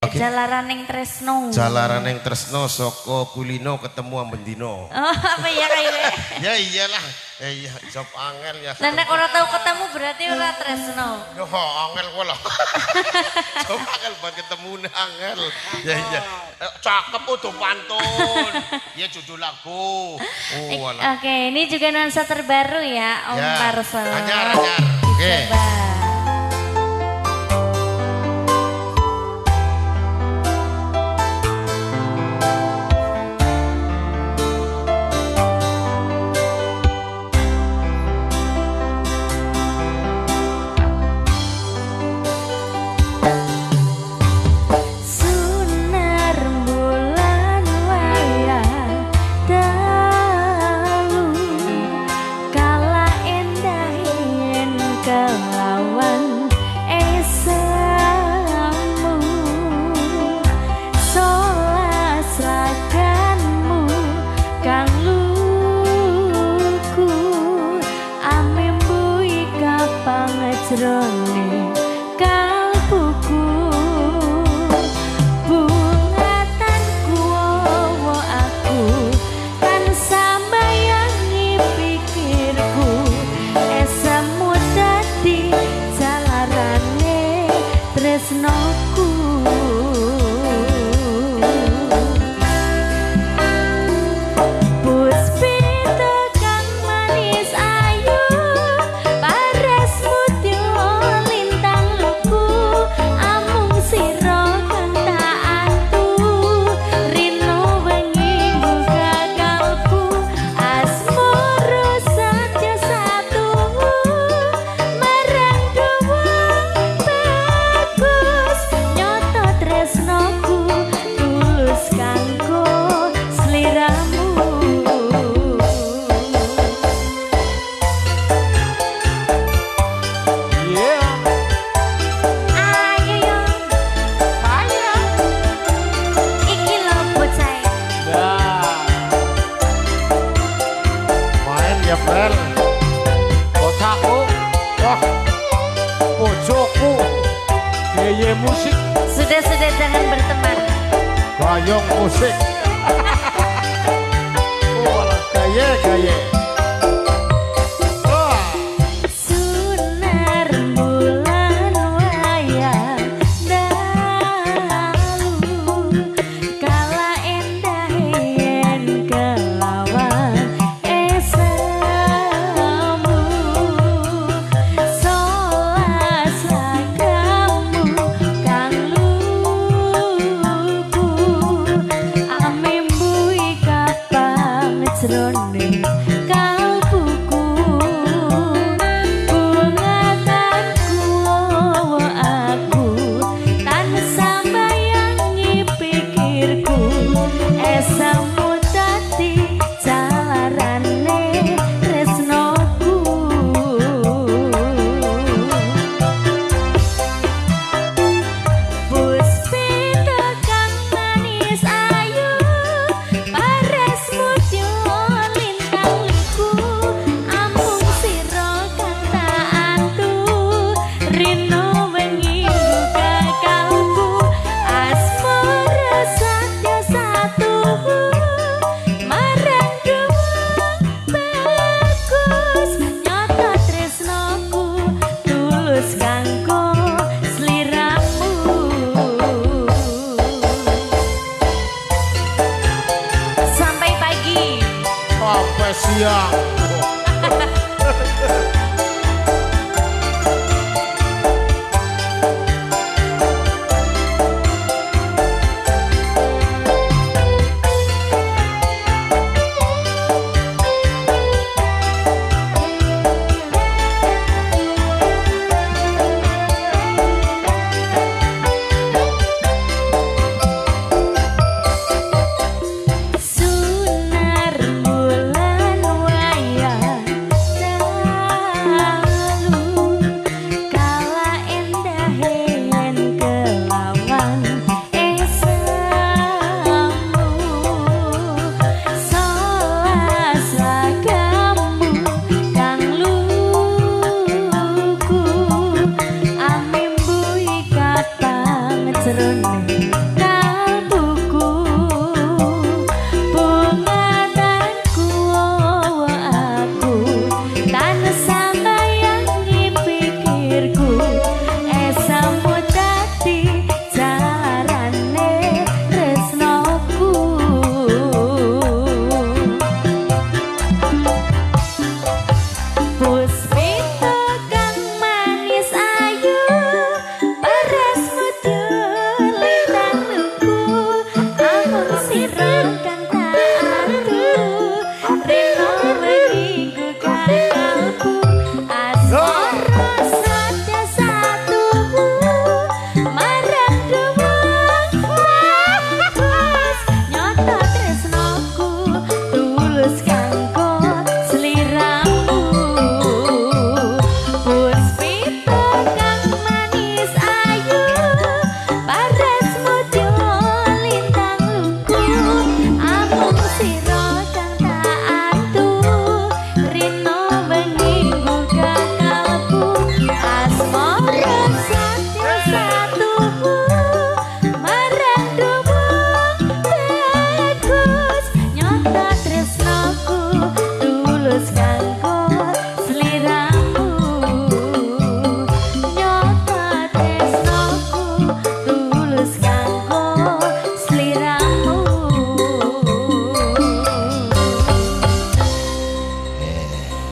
Jalaraning Tresno. Jalaraning Tresno saka kulino ketemu ambendino. Oh, apa ya kayak Ya iyalah. Iya, job angel ya. Lah nek ora tau ketemu berarti ora Tresno. Yo angel kok lho. Job angel buat ketemu angel. Ya iya. Cakep udah pantun. Ya judul lagu. Oke, ini juga nuansa terbaru ya, Om Parsel. Anyar. Oke. Jroning kalbuku bungatan kuwo aku tansah mbayangi pikirku esemu dadi jalarane tresnoku. Kotaku, wah, pojokku, gaya musik. Sudah jangan berteman. Gayung musik. Oh, gaya. Jroning kalbuku bungatan kuwo aku tansah mbayangi pikirku esemu dadi jalarane tresnoku. Puspita kang manis ayu paresmu Siang. jroning